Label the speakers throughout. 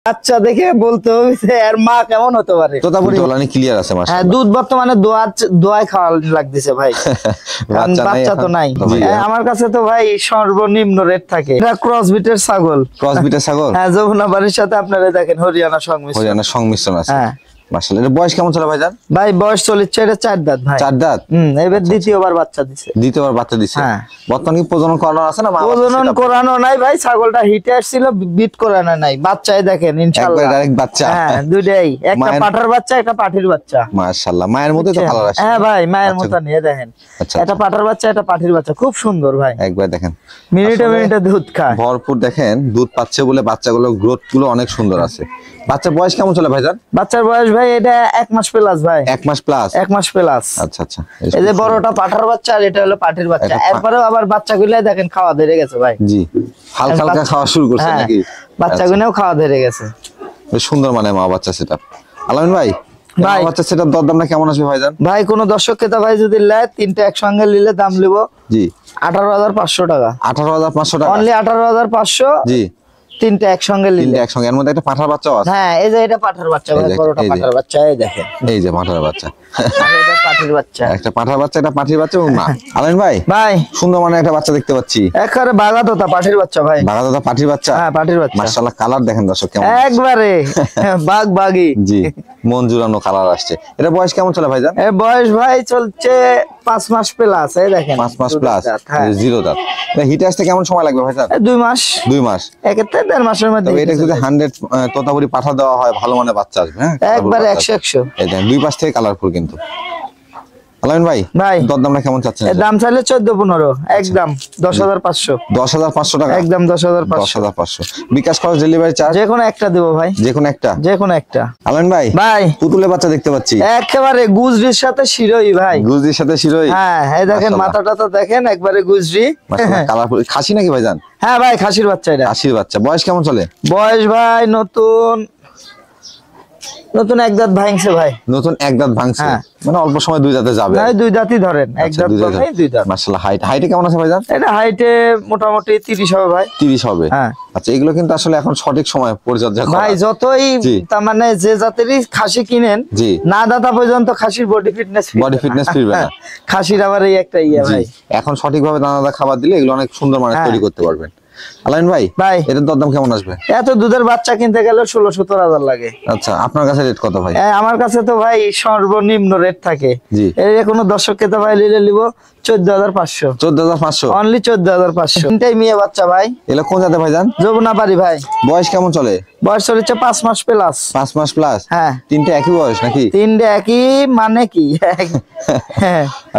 Speaker 1: বাচ্চা দেখে বলতে হবে এর মা কেমন হতে পারে।
Speaker 2: তোতাপুরি ওলানি ক্লিয়ার আছে মাশাআল্লাহ।
Speaker 1: হ্যাঁ, দুধ বর্তমানে দোয়ায় খাওয়া লাগতেছে ভাই। বাচ্চা তো নাই আমার কাছে তো ভাই, সর্বনিম্ন রেট থাকে। এটা ক্রসবিটের ছাগল।
Speaker 2: ক্রসবিটের ছাগল?
Speaker 1: হ্যাঁ, যমুনাবাড়ির সাথে আপনারা দেখেন হরিয়ানা সংমিশ্রণ
Speaker 2: আছে। হ্যাঁ মাশাআল্লাহ। এর বয়স কেমন চলে ভাইজান?
Speaker 1: ভাই বয়স চলেছে এটা 4 দাঁত ভাই।
Speaker 2: 4 দাঁত?
Speaker 1: এবার দ্বিতীয়বার বাচ্চা দিছে।
Speaker 2: দ্বিতীয়বার বাচ্চা দিছে।
Speaker 1: হ্যাঁ।
Speaker 2: বর্তমানে কি প্রজনন করানো আছে না?
Speaker 1: প্রজনন করানো নাই ভাই, ছাগলটা হিটে আসছিল, বিট করানো নাই। বাচ্চাই দেখেন ইনশাআল্লাহ
Speaker 2: একবার ডাইরেক্ট বাচ্চা।
Speaker 1: হ্যাঁ, দুইটাই, একটা পাঠার বাচ্চা একটা পাঠির বাচ্চা।
Speaker 2: মাশাআল্লাহ, মায়ের মতো তো কালার আসে।
Speaker 1: হ্যাঁ ভাই, মায়ের মতো নিয়ে দেখেন। একটা পাঠার বাচ্চা একটা পাঠির বাচ্চা, খুব সুন্দর ভাই।
Speaker 2: একবার দেখেন,
Speaker 1: মিনিটে দুধ খায়
Speaker 2: ভরপুর। দেখেন দুধ পাচ্ছে বলে বাচ্চাগুলো গ্রোথ গুলো অনেক সুন্দর আছে। বাচ্চার বয়স কেমন চলে ভাইজান?
Speaker 1: বাচ্চার বয়স ভাই এটা 1 মাস প্লাস ভাই।
Speaker 2: 1 মাস প্লাস?
Speaker 1: 1 মাস প্লাস।
Speaker 2: আচ্ছা আচ্ছা।
Speaker 1: এই যে বড়টা পাঠার বাচ্চা আর এটা হলো পাঠির বাচ্চা। এরপরেও আবার বাচ্চাগুলো দেখেন খাওয়া ধরে গেছে ভাই।
Speaker 2: জি, হালকা হালকা খাওয়া শুরু করছে নাকি?
Speaker 1: বাচ্চাগুলোও খাওয়া ধরে গেছে।
Speaker 2: বেশ সুন্দর মানে মা বাচ্চা সেটআপ। আলামিন ভাই, মা বাচ্চা সেটআপ দরদামটা কেমন আসবে ভাইজান?
Speaker 1: ভাই কোন দর্শক ক্রেতা ভাই যদি নেয়, তিনটা একসঙ্গে নিলে দাম নিব
Speaker 2: জি
Speaker 1: 18,500 টাকা।
Speaker 2: 18,500 টাকা?
Speaker 1: অনলি 18,500। জি, তিনটা একসঙ্গে নিলে।
Speaker 2: তিনটা একসঙ্গে। এর মধ্যে একটা পাঠার বাচ্চাও আছে?
Speaker 1: হ্যাঁ, এই যে এটা পাঠার বাচ্চা ভাই, বড়টা পাঠার বাচ্চা। এই দেখেন,
Speaker 2: এই যে পাঠার বাচ্চা।
Speaker 1: এটা পাঠির বাচ্চা।
Speaker 2: একটা পাঠার বাচ্চা, এটা পাঠির বাচ্চা ও মা। আলামিন ভাই, সুন্দর মানে একটা বাচ্চা দেখতে পাচ্ছি।
Speaker 1: একবারে বাগাতোতা পাঠির বাচ্চা ভাই।
Speaker 2: বাগাতোতা পাঠির বাচ্চা?
Speaker 1: হ্যাঁ, পাঠির বাচ্চা।
Speaker 2: মাশাআল্লাহ, কালার দেখেন দর্শক কেমন,
Speaker 1: একবারে বাগি।
Speaker 2: জি, মন জুড়ানো কালার আসছে। এটা বয়স কেমন চলে ভাইজান?
Speaker 1: এর বয়স ভাই চলছে 5 মাস প্লাস। এই দেখেন
Speaker 2: 5 মাস প্লাস, জিরো দাঁত। এটা হিটে আসতে কেমন সময় লাগবে ভাইজান?
Speaker 1: 2 মাস।
Speaker 2: 2 মাস?
Speaker 1: একেতে 1.5 মাসের মধ্যে।
Speaker 2: তবে এটা যদি 100 তোতাপুরি পাঠা দেওয়া হয়, ভালো মানে বাচ্চা আসবে। হ্যাঁ,
Speaker 1: একবারে 100।
Speaker 2: এই দেখেন দুই পাশ থেকে কালারফুল কিন্তু। আলামিন ভাই, দরদামটা কেমন চাচ্ছেন?
Speaker 1: এর দাম চাইলে 14-15, একদম 10,500।
Speaker 2: 10,500 টাকা?
Speaker 1: একদম 10,500।
Speaker 2: 10,500 বিকাশ খরচ, ডেলিভারি চার্জ?
Speaker 1: যে কোনো একটা দেব ভাই।
Speaker 2: যে কোনো একটা?
Speaker 1: যে কোনো একটা।
Speaker 2: আলামিন ভাই, পুতুলের বাচ্চা দেখতে পাচ্ছি।
Speaker 1: একেবারে গুজরির সাথে শিরোই ভাই।
Speaker 2: গুজরির সাথে শিরোই? হ্যাঁ,
Speaker 1: এই দেখেন মাথাটা তো দেখেন, একবারে গুজরি।
Speaker 2: মাশাআল্লাহ, কালারফুল। খাসি নাকি ভাইজান?
Speaker 1: হ্যাঁ ভাই, খাসির বাচ্চা এটা।
Speaker 2: খাসির বাচ্চা। বয়স কেমন চলে?
Speaker 1: বয়স ভাই নতুন 1 দাঁত ভাঙছে ভাই।
Speaker 2: নতুন 1 দাঁত ভাঙছে, মানে অল্প সময় 2 দাঁতে যাবে?
Speaker 1: না, 2 দাঁতই ধরেন, 1 দাঁত ভাঙে 2 দাঁত।
Speaker 2: মাশাআল্লাহ। হাইটে কেমন আছে ভাইজান?
Speaker 1: এটা হাইটে মোটামুটি 30 হবে ভাই।
Speaker 2: 30 হবে?
Speaker 1: হ্যাঁ।
Speaker 2: আচ্ছা, এগুলো কিন্তু আসলে এখন সঠিক সময় পরিচর্যা করা
Speaker 1: ভাই। যতই তার মানে যে জাতেরই খাসি কিনেন, না দাতা পর্যন্ত খাসির বডি ফিটনেস ফিরবে না। খাসির আবার এই একটা ভাই,
Speaker 2: এখন সঠিকভাবে দানাদার খাবার দিলে এগুলো অনেক সুন্দর মানে তৈরি করতে পারবেন। আলামিন ভাই, এটার দরদাম কেমন আসবে?
Speaker 1: এত দুধের বাচ্চা কিনতে গেলে 16-17 হাজার লাগে।
Speaker 2: আচ্ছা, আপনার কাছে রেট কত ভাই?
Speaker 1: আমার কাছে তো ভাই সর্বনিম্ন রেট থাকে। এর কোনো দর্শককে তো ভাই নিলে নিব 14,500।
Speaker 2: 14,500?
Speaker 1: অনলি 14,500। তিনটাই মেয়ে বাচ্চা ভাই।
Speaker 2: এগুলো কোন জাতের ভাইজান?
Speaker 1: যমুনাপাড়ি ভাই।
Speaker 2: বয়স কেমন চলে?
Speaker 1: বয়স চলেছে 5 মাস প্লাস।
Speaker 2: 5 মাস প্লাস?
Speaker 1: হ্যাঁ।
Speaker 2: তিনটে একই বয়স নাকি?
Speaker 1: তিনটে একই মানে কি?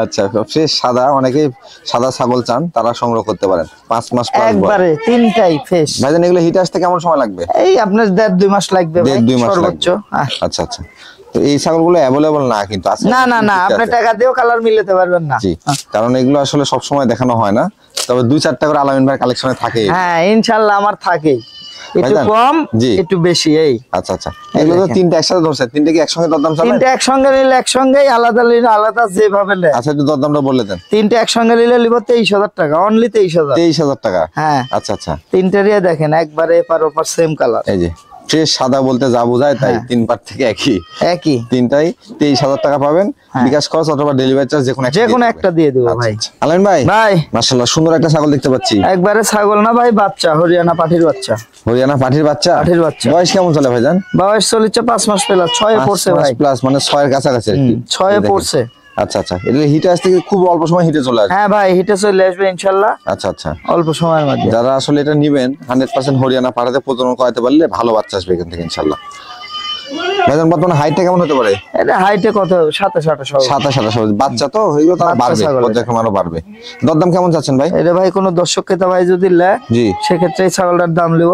Speaker 2: আচ্ছা, ফ্রেশ সাদা। অনেকে সাদা ছাগল চান, তারা সংগ্রহ করতে পারেন। 5 মাস প্লাস
Speaker 1: একবারে তিনটাই ফ্রেশ।
Speaker 2: ভাইজান, এগুলো হিট আসতে কেমন সময় লাগবে?
Speaker 1: এই আপনার 1.5-2 মাস লাগবে ভাই,
Speaker 2: 1.5-2 মাস
Speaker 1: সর্বোচ্চ।
Speaker 2: আচ্ছা আচ্ছা। তো এই ছাগলগুলো অ্যাভেলেবল না কিন্তু আছে?
Speaker 1: না, আপনি টাকা দিয়েও কালার মিলাতে পারবেন না।
Speaker 2: জি, কারণ এগুলো আসলে সব সময় দেখানো হয় না। তবে 2-4টা করে আলামিন ভাই কালেকশনে থাকে।
Speaker 1: হ্যাঁ, ইনশাআল্লাহ আমার থাকে। একটু কম একটু বেশি। এই
Speaker 2: আচ্ছা আচ্ছা, এগুলো তো তিনটা একসাথে ধরছে। তিনটা কি একসঙ্গে দরদাম চলে?
Speaker 1: তিনটা একসঙ্গে নিলে একসঙ্গেই, আলাদা নিলে আলাদা, যেভাবে নেয়।
Speaker 2: আচ্ছা, একটু দরদামটা বলে দেন।
Speaker 1: তিনটা একসঙ্গে নিলে নিব 23,000 টাকা। অনলি 23,000।
Speaker 2: 23,000 টাকা?
Speaker 1: হ্যাঁ।
Speaker 2: আচ্ছা আচ্ছা।
Speaker 1: তিনটারই দেখেন একবারে এপার ওপার সেম কালার।
Speaker 2: এই যে ফ্রেশ সাদা বলতে যা বোঝায় তাই, তিন পার থেকে একই। তিনটাই 23,000 টাকা পাবেন। বিকাশ খরচ অথবা ডেলিভারি চার্জ যে কোনো একটা দিয়ে দেবো ভাই। আলামিন ভাই, মাশাআল্লাহ সুন্দর একটা ছাগল দেখতে পাচ্ছি।
Speaker 1: একবারে ছাগল না ভাই, বাচ্চা, হরিয়ানা পাঠির বাচ্চা।
Speaker 2: হরিয়ানা পাঠির বাচ্চা? পাঠির বাচ্চা। বয়স কেমন চলে ভাইজান?
Speaker 1: বয়স চলেছে 5 মাস প্লাস। 6 পড়ছে ভাই।
Speaker 2: প্লাস মানে 6 এর কাছাকাছি আর কি।
Speaker 1: 6 পড়ছে।
Speaker 2: আচ্ছা আচ্ছা, এটা হিটে আসতে খুব অল্প সময় হিটে চলে আসবে?
Speaker 1: হ্যাঁ ভাই, হিটে চলে আসবে ইনশাআল্লাহ।
Speaker 2: আচ্ছা আচ্ছা,
Speaker 1: অল্প সময়ের মধ্যে।
Speaker 2: যারা আসলে এটা নেবেন 100% হরিয়ানা পাঠাতে প্রজনন করাতে পারলে ভালো বাচ্চা আসবে এখান থেকে ইনশাআল্লাহ। ভাইজান, বর্তমানে হাইটটা কেমন হতে পারে? এটা হাইটে কত 27-28 বাচ্চা তো হইলো, তার বাড়বে, পর্যায়ক্রমে আরো বাড়বে। দরদাম কেমন চাচ্ছেন ভাই? এটা ভাই কোন দর্শক ক্রেতা ভাই যদি নেয়, জি, সেক্ষেত্রে এই ছাগলটার দাম নেব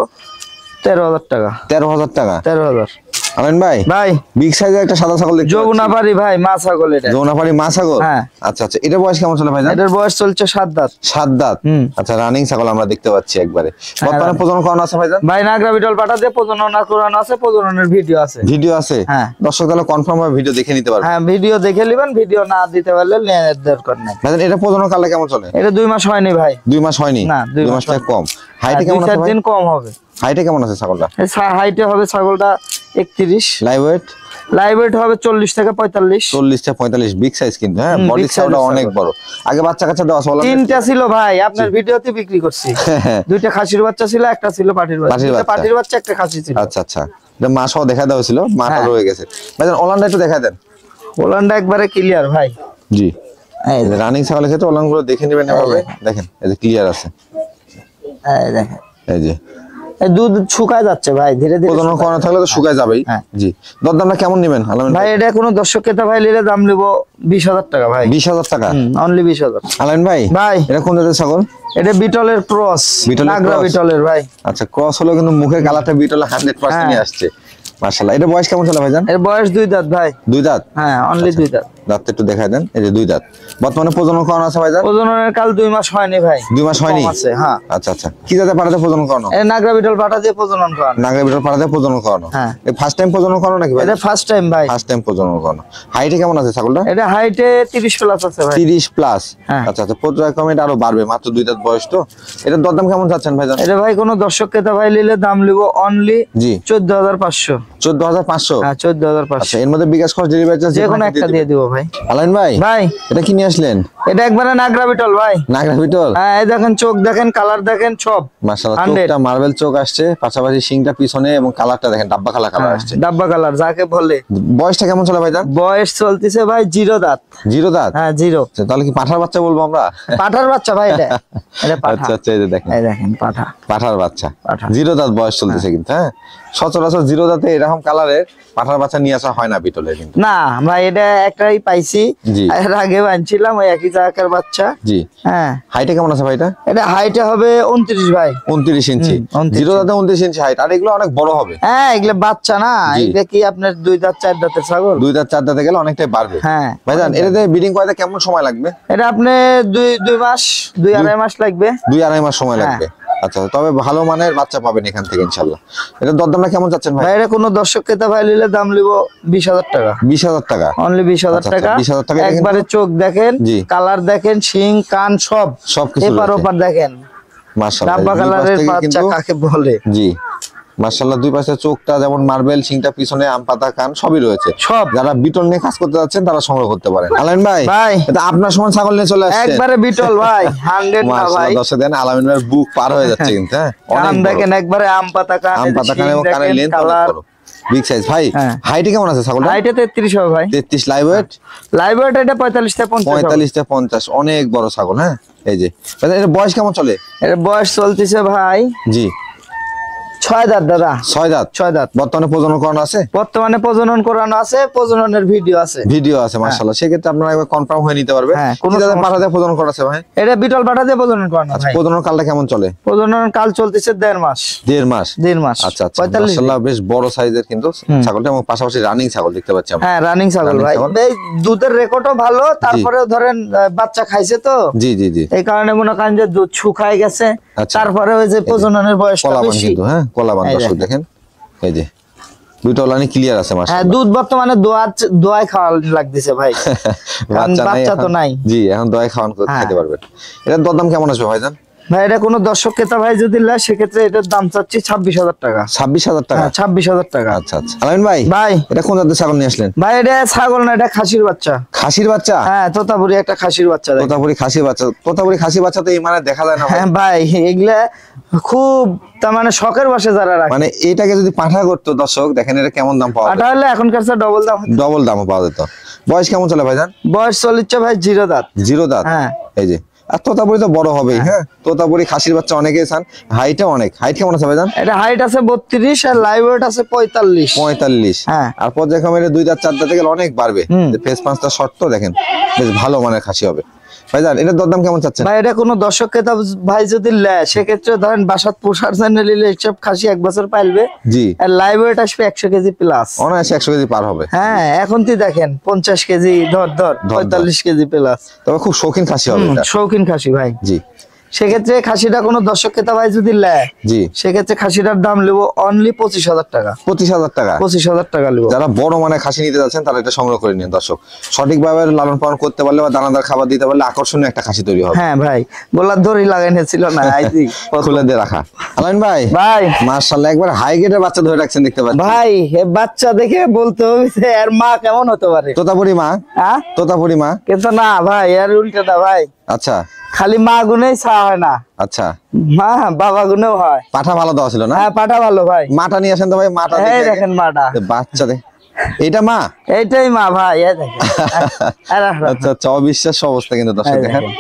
Speaker 2: 13,000 টাকা। 13,000 টাকা? 13,000। আলামিন ভাই
Speaker 1: ভাই
Speaker 2: বিগ সাইজের একটা সাদা ছাগল দেখতে
Speaker 1: যমুনাপাড়ি ভাই মা ছাগল এটা।
Speaker 2: যমুনাপাড়ি মা ছাগল।
Speaker 1: হ্যাঁ।
Speaker 2: আচ্ছা আচ্ছা, এটা বয়স কেমন চলে ভাইজান?
Speaker 1: এটার বয়স চলছে 7 দাঁত।
Speaker 2: 7 দাঁত। আচ্ছা, রানিং ছাগল আমরা দেখতে পাচ্ছি একবারে।
Speaker 1: হ্যাঁ,
Speaker 2: বর্তমানে প্রজনন করানো আছে ভাইজান?
Speaker 1: ভাই নাগরা বিটল পাঠা দিয়ে প্রজনন করানো আছে, প্রজননের ভিডিও আছে।
Speaker 2: ভিডিও আছে?
Speaker 1: হ্যাঁ।
Speaker 2: দর্শক তাহলে কনফার্ম ভাবে ভিডিও দেখে নিতে পারবে।
Speaker 1: হ্যাঁ, ভিডিও দেখে নেবেন, ভিডিও না দিতে পারলে নেওয়ার দরকার নাই।
Speaker 2: ভাইজান এটা প্রজনন কালে কেমন চলে?
Speaker 1: এটা 2 মাস হয়নি ভাই।
Speaker 2: 2 মাস হয়নি?
Speaker 1: না, 2
Speaker 2: 2 মাস থেকে কম। হাইটে কেমন আছে
Speaker 1: 2-4
Speaker 2: ভাই?
Speaker 1: দিন কম হবে।
Speaker 2: হাইটে কেমন আছে ছাগলটা?
Speaker 1: হাইটে হবে ছাগলটা 31।
Speaker 2: Live weight?
Speaker 1: লাইভ ওয়েট হবে 40 থেকে 45।
Speaker 2: 40 থেকে 45, বিগ সাইজ কিন্তু। হ্যাঁ, বডি সাইজটা অনেক বড়। আগে বাচ্চা কাচ্চা দেওয়া আছে?
Speaker 1: 3টা ছিল ভাই, আপনার ভিডিওতে বিক্রি করছি। 2টা খাসির বাচ্চা ছিল, একটা ছিল পাটির বাচ্চা। পাটির বাচ্চা, একটা খাসি ছিল।
Speaker 2: আচ্ছা আচ্ছা, এটা মা সহ দেখা দেওয়া ছিল, মাটা
Speaker 1: হ্যাঁ।
Speaker 2: রয়ে গেছে। ভাইজান ওলানটা একটু দেখা দেন।
Speaker 1: ওলানটা একবারে ক্লিয়ার ভাই।
Speaker 2: জি,
Speaker 1: এই
Speaker 2: রানিং ছাগলের ক্ষেত্রে ওলানগুলো দেখে নেবেন এভাবে। দেখেন এই যে ক্লিয়ার আছে।
Speaker 1: দেখেন,
Speaker 2: এই যে
Speaker 1: এই দুধ শুকায় যাচ্ছে ভাই, ধীরে ধীরে।
Speaker 2: প্রজনন করানো থাকলে তো শুকায় যাবেই।
Speaker 1: হ্যাঁ।
Speaker 2: জি, দরদামটা কেমন নেবেন আলামিন
Speaker 1: ভাই?
Speaker 2: ভাই?
Speaker 1: এটা কোনো দর্শক ক্রেতা ভাই নিলে দাম নেবো 20,000 টাকা ভাই।
Speaker 2: 20,000 টাকা?
Speaker 1: অনলি 20,000।
Speaker 2: আলামিন ভাই
Speaker 1: ভাই
Speaker 2: এটা কোন জাতের ছাগল?
Speaker 1: এটা বিটলের ক্রস,
Speaker 2: বিটলের
Speaker 1: নাগরা
Speaker 2: cross?
Speaker 1: বিটলের ভাই।
Speaker 2: আচ্ছা, ক্রস হলো কিন্তু মুখের কালারটা বিটলে 100%
Speaker 1: হ্যাঁ।
Speaker 2: আসছে। মাশাআল্লাহ। এটা বয়স কেমন চলে ভাইজান?
Speaker 1: এর বয়স 2 দাঁত ভাই।
Speaker 2: 2 দাঁত?
Speaker 1: হ্যাঁ, অনলি 2 দাঁত।
Speaker 2: দাঁতটা একটু দেখায় দেন। এই যে 2 দাঁত। বর্তমানে প্রজনন করানো আছে ভাইজান?
Speaker 1: প্রজননের কাল 2 মাস হয়নি ভাই।
Speaker 2: 2 মাস হয়নি?
Speaker 1: কম আছে, হ্যাঁ।
Speaker 2: আচ্ছা আচ্ছা, কি জাতের পাড়াতে প্রজনন করানো?
Speaker 1: এই নাগরা বিটল পাঠা দিয়ে প্রজনন করানো।
Speaker 2: নাগরা বিটল পাড়াতে প্রজনন করানো?
Speaker 1: হ্যাঁ।
Speaker 2: এই ফার্স্ট টাইম প্রজনন করানো নাকি ভাই?
Speaker 1: এটা ফার্স্ট টাইম ভাই।
Speaker 2: ফার্স্ট টাইম প্রজনন করানো। হাইটে কেমন আছে ছাগলটা?
Speaker 1: এটা হাইটে 30 প্লাস আছে ভাই।
Speaker 2: 30 প্লাস?
Speaker 1: হ্যাঁ।
Speaker 2: আচ্ছা আচ্ছা, পর্যায়ক্রমে এটা আরো বাড়বে, মাত্র 2 দাঁত বয়স তো। এটার দরদাম কেমন চাচ্ছেন ভাইজান?
Speaker 1: এটা ভাই কোনো দর্শক ক্রেতা ভাই নিলে দাম লিবো অনলি
Speaker 2: জি
Speaker 1: 14,500।
Speaker 2: 14,500?
Speaker 1: হ্যাঁ, 14,500।
Speaker 2: আচ্ছা, এর মধ্যে বিকাশ খরচ, ডেলিভারি চার্জ
Speaker 1: যে কোনো একটা দিয়ে দিব ভাই।
Speaker 2: আলামিন ভাই
Speaker 1: ভাই
Speaker 2: এটা কি নিয়ে আসলেন?
Speaker 1: এটা একবারে নাগরা বিটল ভাই।
Speaker 2: নাগরা বিটল?
Speaker 1: হ্যাঁ, এই দেখেন, চোখ দেখেন, কালার দেখেন, সব
Speaker 2: মাশাআল্লাহ।
Speaker 1: 100
Speaker 2: চোখটা মার্বেল চোখ আসছে, পাশাপাশি শিংটা পিছনে এবং কালারটা দেখেন ডাব্বা কালার আসছে।
Speaker 1: ডাব্বা কালার যাকে বলে।
Speaker 2: বয়সটা কেমন চলে ভাইজান?
Speaker 1: বয়স চলতেছে ভাই 0 দাঁত।
Speaker 2: 0 দাঁত?
Speaker 1: হ্যাঁ, 0।
Speaker 2: আচ্ছা, তাহলে কি পাঠার বাচ্চা বলবো আমরা?
Speaker 1: পাঠার বাচ্চা ভাই এটা। এটা পাঠা।
Speaker 2: আচ্ছা আচ্ছা, এই যে দেখেন,
Speaker 1: এই দেখেন পাঠা।
Speaker 2: পাঠার বাচ্চা।
Speaker 1: পাঠা।
Speaker 2: 0 দাঁত বয়স চলতেছে কিন্তু। হ্যাঁ, সচরাচর 0 দাঁতে এরকম কালারের পাঠার বাচ্চা নিয়ে আসা হয় না বিটলের কিন্তু।
Speaker 1: না ভাই, এটা একটাই পাইছি।
Speaker 2: জি।
Speaker 1: এর আগে আনছিলাম ওই একই জায়গার বাচ্চা।
Speaker 2: জি।
Speaker 1: হ্যাঁ।
Speaker 2: হাইটে কেমন আছে ভাই এটা?
Speaker 1: এটা হাইটে হবে 29 ভাই।
Speaker 2: 29 ইঞ্চি?
Speaker 1: 29
Speaker 2: 0 দাঁতে 29 ইঞ্চি হাইট। আর এগুলো অনেক বড় হবে।
Speaker 1: হ্যাঁ, এগুলো বাচ্চা না,
Speaker 2: জি।
Speaker 1: এটা কি আপনার 2 দাঁত 4 দাঁতের ছাগল।
Speaker 2: 2 দাঁত 4 দাঁতে গেলে অনেকটাই বাড়বে।
Speaker 1: হ্যাঁ।
Speaker 2: ভাইজান এটাতে ব্রিডিং করাতে কেমন সময় লাগবে?
Speaker 1: এটা আপনি 2 মাস, 2-2.5 মাস লাগবে।
Speaker 2: 2-2.5 মাস সময়
Speaker 1: হ্যাঁ।
Speaker 2: লাগবে। আচ্ছা, তবে ভালো মানের বাচ্চা পাবেন এখান থেকে ইনশাআল্লাহ। এটা দরদামটা কেমন চাচ্ছেন ভাই?
Speaker 1: ভাই এটা কোনো দর্শক ক্রেতা ভাই নিলে দাম লিব 20,000 টাকা।
Speaker 2: 20,000 টাকা?
Speaker 1: অনলি 20,000
Speaker 2: আচ্ছা,
Speaker 1: টাকা।
Speaker 2: 20,000 টাকা।
Speaker 1: একবারে চোখ দেখেন,
Speaker 2: জি।
Speaker 1: কালার দেখেন, শিং কান
Speaker 2: সবকিছু
Speaker 1: এপার
Speaker 2: রয়েছে।
Speaker 1: ওপার দেখেন।
Speaker 2: মাশাআল্লাহ।
Speaker 1: ডাব্বা
Speaker 2: দুই পাশ
Speaker 1: কালারের
Speaker 2: থেকে
Speaker 1: বাচ্চা
Speaker 2: কিন্তু-
Speaker 1: কাকে বলে।
Speaker 2: জি মাশাআল্লাহ, দুই পাশে চোখটা যেমন মার্বেল, শিংটা পিছনে, আম পাতা, কান সবই রয়েছে।
Speaker 1: সব।
Speaker 2: যারা বিটল নিয়ে কাজ করতে যাচ্ছেন তারা সংগ্রহ করতে পারেন। আলামিন ভাই
Speaker 1: ভাই।
Speaker 2: এটা আপনার সমান ছাগল নিয়ে চলে আসছে।
Speaker 1: একবারে বিটল ভাই, 100 না ভাই।
Speaker 2: মাশাআল্লাহ, দর্শক দেন আলামিন ভাইয়ের বুক পার হয়ে যাচ্ছে কিন্তু। হ্যাঁ,
Speaker 1: কান
Speaker 2: অনেক
Speaker 1: দেখেন, একবারে আম পাতা কান,
Speaker 2: আম পাতা, কান এবং কানের লেন্থ অনেক বড়, বিগ সাইজ। ভাই
Speaker 1: হ্যাঁ।
Speaker 2: হাইটে কেমন আছে ছাগলটা?
Speaker 1: হাইটে 33 হবে ভাই।
Speaker 2: 33 লাইভ ওয়েট?
Speaker 1: লাইভ ওয়েট এটা 45 থেকে 50 হবে।
Speaker 2: 45 থেকে 50, অনেক বড় ছাগল। হ্যাঁ, এই যে এটা বয়স কেমন চলে?
Speaker 1: এর বয়স চলতেছে ভাই
Speaker 2: জি
Speaker 1: 6 দাঁত দাদা।
Speaker 2: 6 দাঁত?
Speaker 1: 6 দাঁত।
Speaker 2: বর্তমানে প্রজনন করানো আছে?
Speaker 1: বর্তমানে প্রজনন করানো আছে, প্রজননের ভিডিও আছে।
Speaker 2: ভিডিও আছে মাশাআল্লাহ। সেক্ষেত্রে আপনারা একবার কনফার্ম হয়ে নিতে পারবেন।
Speaker 1: হ্যাঁ,
Speaker 2: কোন
Speaker 1: কোনো
Speaker 2: জাতের
Speaker 1: সমস্যা
Speaker 2: পাঠাতে প্রজনন করা আছে ভাই?
Speaker 1: এটা বিটল পাঠা দিয়ে প্রজনন করানো
Speaker 2: আচ্ছা,
Speaker 1: ভাই।
Speaker 2: প্রজনন কালটা কেমন চলে?
Speaker 1: প্রজনন কাল চলতেছে 1.5 মাস।
Speaker 2: 1.5 মাস?
Speaker 1: 1.5 মাস।
Speaker 2: আচ্ছা আচ্ছা,
Speaker 1: 45
Speaker 2: মাশাআল্লাহ বেশ বড় সাইজের কিন্তু ছাগলটা, এবং পাশাপাশি রানিং ছাগল দেখতে পাচ্ছি আমরা।
Speaker 1: হ্যাঁ, রানিং ছাগল
Speaker 2: Running
Speaker 1: ভাই।
Speaker 2: ছাগল।
Speaker 1: এই দুধের রেকর্ডও ভালো, তারপরে ধরেন বাচ্চা খাইছে তো,
Speaker 2: জি জি জি।
Speaker 1: এই কারণে মনে করেন যে দুধ শুকায় গেছে।
Speaker 2: আচ্ছা।
Speaker 1: তারপরে ওই যে প্রজননের বয়সটা
Speaker 2: কলাবান
Speaker 1: বেশি।
Speaker 2: কিন্তু। হ্যাঁ, কলাবান
Speaker 1: এই
Speaker 2: দর্শক দেখেন, এই যে দুটো লাইন ক্লিয়ার আছে
Speaker 1: হ্যাঁ,
Speaker 2: মাশাআল্লাহ।
Speaker 1: দুধ বর্তমানে দোয়ায় খাওয়া লাগতেছে ভাই। বাচ্চা তো
Speaker 2: এখন।
Speaker 1: নাই।
Speaker 2: জি, এখন দোয়ায় খাওয়ান
Speaker 1: হ্যাঁ।
Speaker 2: খেতে পারবেন। এটার দরদাম কেমন আসবে ভাইজান?
Speaker 1: ভাই এটা কোনো দর্শক ক্রেতা ভাই যদি নেয় সেক্ষেত্রে এটার দাম চাচ্ছি 26,000 টাকা।
Speaker 2: 26,000 টাকা?
Speaker 1: হ্যাঁ, 26,000 টাকা।
Speaker 2: আচ্ছা আচ্ছা। আলামিন ভাই
Speaker 1: ভাই
Speaker 2: এটা কোন জাতের ছাগল নিয়ে আসলেন?
Speaker 1: ভাই এটা ছাগল না, এটা খাসির বাচ্চা।
Speaker 2: খাসির বাচ্চা?
Speaker 1: হ্যাঁ, তোতাপুরি একটা খাসির বাচ্চা দেখেন।
Speaker 2: তোতাপুরি খাসির বাচ্চা? তোতাপুরি খাসির বাচ্চা তো এই মানে দেখা যায় না ভাই।
Speaker 1: হ্যাঁ ভাই, এগুলা খুব তার মানে শখের বসে যারা রাখে।
Speaker 2: মানে এটাকে যদি পাঠা করতো দর্শক দেখেন এটা কেমন দাম পাওয়া
Speaker 1: পাঠা হলে এখনকার চেয়ে ডবল দাম হতো।
Speaker 2: ডবল দামও পাওয়া যেত। বয়স কেমন চলে ভাইজান?
Speaker 1: বয়স চলছে ভাই 0 দাঁত।
Speaker 2: 0 দাঁত?
Speaker 1: হ্যাঁ।
Speaker 2: এই যে, আর তোতাপুরি তো বড় হবেই। হ্যাঁ, তোতাপুরি খাসির বাচ্চা অনেকেই চান। হাইটে অনেক। হাইট কেমন আছে ভাইজান?
Speaker 1: এটা হাইট আছে 32 আর লাইভ ওয়েট আছে 45।
Speaker 2: 45?
Speaker 1: হ্যাঁ।
Speaker 2: আর পর্যায়ক্রমে 2 দাঁত 4 দাঁতে গেলে অনেক বাড়বে।
Speaker 1: হুম।
Speaker 2: ফেস পাঁচটা শর্ত দেখেন, বেশ ভালো মানের খাসি হবে। ভাইজান এটার দরদাম কেমন চাচ্ছেন?
Speaker 1: ভাই এটা কোনো দর্শক ক্রেতা ভাই যদি নেয় সেক্ষেত্রে ধরেন বাসাত পোষার জন্য নিলে এইসব খাসি 1 বছর পাইলবে।
Speaker 2: জি।
Speaker 1: আর লাইভ ওয়েট আসবে 100 কেজি প্লাস।
Speaker 2: অনায়াসে 100 কেজি পার হবে।
Speaker 1: হ্যাঁ এখন তুই দেখেন 50 কেজি ধর 45 কেজি প্লাস।
Speaker 2: তবে খুব শৌখিন খাসি হবে এটা।
Speaker 1: শৌখিন খাসি ভাই।
Speaker 2: জি।
Speaker 1: সেক্ষেত্রে খাসিটা কোনো দর্শক ক্রেতা ভাই যদি নেয়,
Speaker 2: জি,
Speaker 1: সেক্ষেত্রে খাসিটার দাম নেবো অনলি 25,000 টাকা।
Speaker 2: 25,000 টাকা?
Speaker 1: 25,000 টাকা নেবো।
Speaker 2: যারা বড় মানে খাসি নিতে যাচ্ছেন তারা এটা সংগ্রহ করে নিন দর্শক। সঠিকভাবে লালন পালন করতে পারলে বা দানাদার খাবার দিতে পারলে আকর্ষণীয় একটা খাসি তৈরি হবে।
Speaker 1: হ্যাঁ ভাই, গোলার দড়ি লাগানো ছিল না আইজি
Speaker 2: খুলে দিয়ে রাখা। আলামিন ভাই,
Speaker 1: ভাই
Speaker 2: মাশাআল্লাহ একবার হাই গ্রেডের বাচ্চা ধরে রাখছেন দেখতে পাচ্ছি।
Speaker 1: ভাই এ বাচ্চা দেখে বলতে হবে যে এর মা কেমন হতে পারে।
Speaker 2: তোতাপুরি মা?
Speaker 1: হ্যাঁ
Speaker 2: তোতাপুরি মা?
Speaker 1: কিন্তু না ভাই, এর উল্টাটা ভাই।
Speaker 2: আচ্ছা,
Speaker 1: খালি মা গুনেই চা হয় না,
Speaker 2: আচ্ছা
Speaker 1: মা বাবা গুনেও হয়।
Speaker 2: পাঠা ভালো দেওয়া ছিল না?
Speaker 1: হ্যাঁ পাঠা ভালো ভাই।
Speaker 2: মাটা নিয়ে আসেন তো ভাই। মাটা
Speaker 1: এই দেখেন মাটা,
Speaker 2: বাচ্চা দেখ, এটা মা?
Speaker 1: এইটাই মা ভাই, এই দেখেন।
Speaker 2: আচ্ছা আচ্ছা, অবিশ্বাস্য অবস্থা কিন্তু দর্শক
Speaker 1: এই
Speaker 2: দেখেন।
Speaker 1: দেখেন।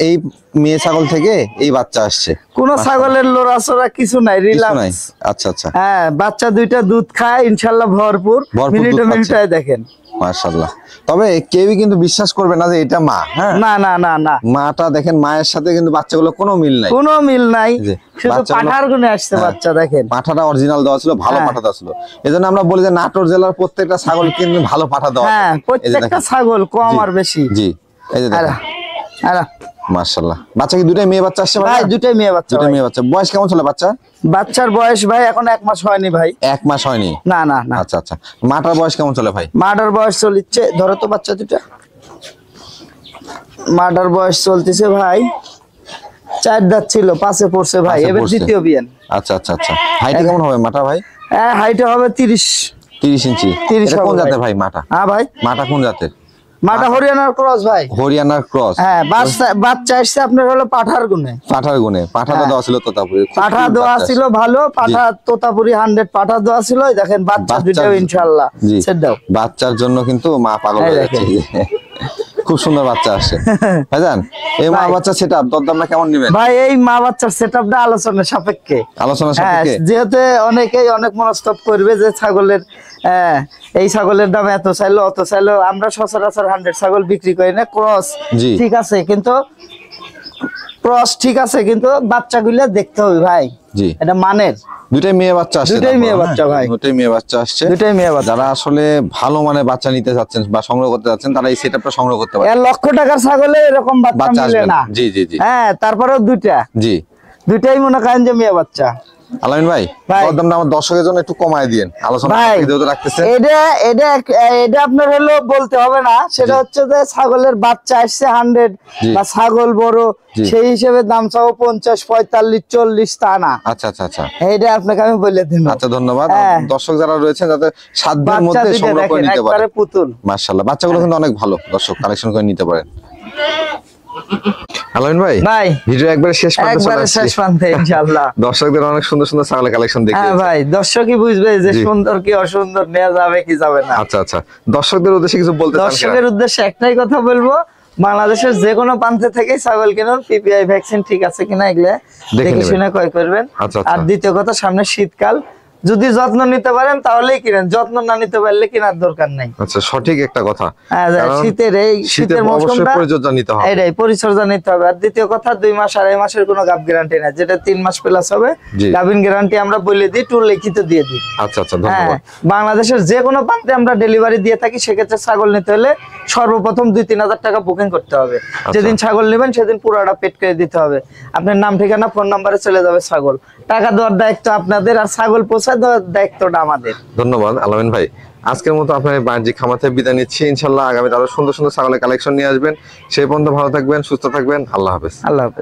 Speaker 2: এই মেয়ে ছাগল থেকে এই বাচ্চা আসছে।
Speaker 1: কোন ছাগলের লড়াচড়া কিছু নাই,
Speaker 2: কিছু নাই?
Speaker 1: রিল্যাক্স।
Speaker 2: আচ্ছা আচ্ছা,
Speaker 1: হ্যাঁ বাচ্চা দুইটা দুধ খায় ইনশাআল্লাহ ভরপুর।
Speaker 2: ভরপুর দুধ
Speaker 1: মিনিটে
Speaker 2: পাচ্ছে।
Speaker 1: মিনিটে দেখেন
Speaker 2: মাশাআল্লাহ। তবে কেউই কিন্তু বিশ্বাস করবে না যে এটা মা। হ্যাঁ
Speaker 1: না না না না,
Speaker 2: মাটা দেখেন, মায়ের সাথে কিন্তু বাচ্চাগুলো কোনো মিল নাই।
Speaker 1: কোনো মিল নাই,
Speaker 2: এই যে,
Speaker 1: শুধু
Speaker 2: বাচ্চাগুলো-
Speaker 1: পাঠার গুণে আসছে
Speaker 2: হ্যাঁ,
Speaker 1: বাচ্চা দেখেন।
Speaker 2: পাঠাটা অরিজিনাল দেওয়া ছিল, ভালো
Speaker 1: হ্যাঁ।
Speaker 2: পাঠা দেওয়া ছিল। এজন্য আমরা বলি যে নাটোর জেলার প্রত্যেকটা ছাগল কিন্তু ভালো পাঠা দেওয়া।
Speaker 1: হ্যাঁ
Speaker 2: এই যে
Speaker 1: প্রত্যেকটা
Speaker 2: দেখেন।
Speaker 1: ছাগল কম
Speaker 2: জি,
Speaker 1: আর বেশি।
Speaker 2: জি, এই যে দেখেন।
Speaker 1: আরে
Speaker 2: মাশাআল্লাহ। বাচ্চা কি দুটাই মেয়ে বাচ্চা আসছে
Speaker 1: ভাই, দুটাই মেয়ে বাচ্চা
Speaker 2: দুটাই
Speaker 1: ভাই।
Speaker 2: মেয়ে বাচ্চা। বয়স কেমন ছিল বাচ্চা?
Speaker 1: বাচ্চার বয়স ভাই এখন 1 মাস হয়নি ভাই।
Speaker 2: 1 মাস হয়নি?
Speaker 1: না না না।
Speaker 2: আচ্ছা আচ্ছা। মাটার বয়স কেমন চলে ভাই?
Speaker 1: মাটার বয়স চলছে, ধরো তো বাচ্চা দুটা। মাটার বয়স চলতেছে ভাই 4 দাঁত ছিল, 5-এ পড়ছে ভাই,
Speaker 2: পাঁচে
Speaker 1: এবার
Speaker 2: পড়ছে।
Speaker 1: দ্বিতীয় বিয়ান।
Speaker 2: আচ্ছা আচ্ছা আচ্ছা। হাইট কেমন হবে মাটা ভাই?
Speaker 1: হ্যাঁ হাইটে হবে 30
Speaker 2: ইঞ্চি।
Speaker 1: 30
Speaker 2: এটা কোন
Speaker 1: হবে
Speaker 2: জাতের
Speaker 1: ভাই।
Speaker 2: ভাই মাটা?
Speaker 1: হ্যাঁ ভাই,
Speaker 2: মাটা কোন জাতের?
Speaker 1: মাটা হরিয়ানার ক্রস ভাই।
Speaker 2: হরিয়ানার ক্রস?
Speaker 1: হ্যাঁ বাচ্চা আসছে আপনার হলো পাঠার গুণে।
Speaker 2: পাঠার গুণে? পাঠাটা
Speaker 1: হ্যাঁ।
Speaker 2: দেওয়া ছিল তোতাপুরি?
Speaker 1: পাঠা দেওয়া ছিল ভালো, পাঠা তোতাপুরি 100 পাঠা দেওয়া ছিল। এই দেখেন বাচ্চা দুটো ইনশাআল্লাহ
Speaker 2: জি,
Speaker 1: সেট দাও।
Speaker 2: বাচ্চার জন্য কিন্তু মা পাগল
Speaker 1: এই
Speaker 2: হয়ে যাচ্ছে। খুব সুন্দর বাচ্চা আসছে ভাইজান। এই মা
Speaker 1: ভাই।
Speaker 2: বাচ্চা সেটআপ দরদামটা কেমন নেবেন
Speaker 1: ভাই এই মা বাচ্চার সেটআপটা আলোচনার সাপেক্ষে।
Speaker 2: আলোচনা
Speaker 1: হ্যাঁ
Speaker 2: সাপেক্ষে?
Speaker 1: যেহেতু অনেকেই অনেক মনস্তব করবে যে ছাগলের এই ছাগলের দাম এত চাইলো অত চাইলো। আমরা সচরাচর 100 ছাগল বিক্রি করি না। ক্রস
Speaker 2: জি।
Speaker 1: ঠিক আছে, কিন্তু ক্রস ঠিক আছে, কিন্তু বাচ্চাগুলো দেখতে হবে ভাই।
Speaker 2: জি।
Speaker 1: এটা মানের।
Speaker 2: দুটাই মেয়ে বাচ্চা আসছে?
Speaker 1: দুটাই মেয়ে বাচ্চা ভাই।
Speaker 2: দুটাই মেয়ে বাচ্চা আসছে।
Speaker 1: দুটাই মেয়ে বাচ্চা।
Speaker 2: যারা আসলে ভালো মানে বাচ্চা নিতে চাচ্ছেন বা সংগ্রহ করতে চাচ্ছেন তারা এই সেটআপটা সংগ্রহ করতে পারেন।
Speaker 1: 1 লক্ষ টাকার ছাগলে এরকম বাচ্চা
Speaker 2: বাচ্চা
Speaker 1: মিলে
Speaker 2: আসবে
Speaker 1: না।
Speaker 2: জি জি জি
Speaker 1: হ্যাঁ তারপরেও
Speaker 2: জি।
Speaker 1: দুটাই মনে করেন যে মেয়ে বাচ্চা।
Speaker 2: আলামিন ভাই,
Speaker 1: ভাই।
Speaker 2: দরদামটা আমার দর্শকের জন্য একটু কমায় দিয়েন। আলোচনা
Speaker 1: ভাই
Speaker 2: যেহেতু রাখতেছেন।
Speaker 1: এটা আপনার হলো বলতে হবে না, সেটা হচ্ছে যে ছাগলের বাচ্চা আসছে 100
Speaker 2: জি।
Speaker 1: বা ছাগল বড়,
Speaker 2: জি।
Speaker 1: সেই হিসেবে দাম চাও 50, 45, 40 তা না।
Speaker 2: আচ্ছা আচ্ছা আচ্ছা
Speaker 1: এইটা আপনাকে আমি বলে দিন।
Speaker 2: আচ্ছা, ধন্যবাদ।
Speaker 1: হ্যাঁ।
Speaker 2: দর্শক যারা রয়েছেন যাতে সাধ্যের
Speaker 1: বাচ্চা
Speaker 2: মধ্যে
Speaker 1: দুইটা
Speaker 2: সংগ্রহ করে
Speaker 1: দেখেন
Speaker 2: নিতে পারে।
Speaker 1: একবারে পুতুল।
Speaker 2: মাশাআল্লাহ, বাচ্চাগুলো কিন্তু অনেক ভালো, দর্শক কালেকশন করে নিতে পারেন। আলামিন ভাই,
Speaker 1: ভাই
Speaker 2: ভিডিও একবারে শেষ প্রান্তে চলে
Speaker 1: একবারে
Speaker 2: আসছি।
Speaker 1: শেষ প্রান্তে ইনশাআল্লাহ।
Speaker 2: দর্শকদের অনেক সুন্দর সুন্দর ছাগলের কালেকশন দেখে।
Speaker 1: হ্যাঁ ভাই, দর্শকই বুঝবে যে
Speaker 2: জি।
Speaker 1: সুন্দর কি অসুন্দর, নেওয়া যাবে কি যাবে না।
Speaker 2: আচ্ছা আচ্ছা, দর্শকদের উদ্দেশ্যে কিছু বলতে চান?
Speaker 1: দর্শকের উদ্দেশ্যে একটাই কথা বলবো, বাংলাদেশের যে কোনো প্রান্তে থেকেই ছাগল কিনুন, পিপিআই ভ্যাকসিন ঠিক আছে কিনা এগুলা দেখে
Speaker 2: নেবেন।
Speaker 1: শুনে ক্রয় করবেন।
Speaker 2: আচ্ছা, আচ্ছা।
Speaker 1: আর দ্বিতীয় কথা, সামনে শীতকাল, যদি যত্ন নিতে পারেন তাহলেই কিনেন, যত্ন না নিতে পারলে কেনার দরকার নাই।
Speaker 2: আচ্ছা, সঠিক একটা কথা।
Speaker 1: হ্যাঁ,
Speaker 2: কারণ
Speaker 1: শীতের
Speaker 2: শীতের অবশ্যই
Speaker 1: মৌসুমটা
Speaker 2: পরিচর্যা নিতে হবে।
Speaker 1: এটাই পরিচর্যা নিতে হবে। আর দ্বিতীয় কথা, 2 মাস 2.5 মাসের কোনো গাব গ্যারান্টি নাই, যেটা 3 মাস প্লাস হবে
Speaker 2: জি।
Speaker 1: গাবিন গ্যারান্টি আমরা বলে দিই, টুল লিখিত দিয়ে দিই।
Speaker 2: আচ্ছা আচ্ছা,
Speaker 1: হ্যাঁ,
Speaker 2: ধন্যবাদ।
Speaker 1: বাংলাদেশের যে কোনো প্রান্তে আমরা ডেলিভারি দিয়ে থাকি। সেক্ষেত্রে ছাগল নিতে হলে সর্বপ্রথম 2-3 হাজার টাকা বুকিং করতে হবে। যেদিন ছাগল নেবেন সেদিন পুরোটা পেড করে দিতে হবে। আপনার নাম, ঠিকানা, ফোন নাম্বারে চলে যাবে ছাগল। টাকা দেওয়ার দায়িত্ব আপনাদের, আর ছাগল পৌঁছে দেওয়ার দায়িত্বটা আমাদের।
Speaker 2: ধন্যবাদ আলামিন ভাই। আজকের মতো আপনার বাণিজ্যিক খামার থেকে বিদায় নিচ্ছি। ইনশাল্লাহ আগামীতে আরো সুন্দর সুন্দর ছাগলের কালেকশন নিয়ে আসবেন। সেই পর্যন্ত ভালো থাকবেন, সুস্থ থাকবেন। আল্লাহ হাফেজ।
Speaker 1: আল্লাহ হাফেজ।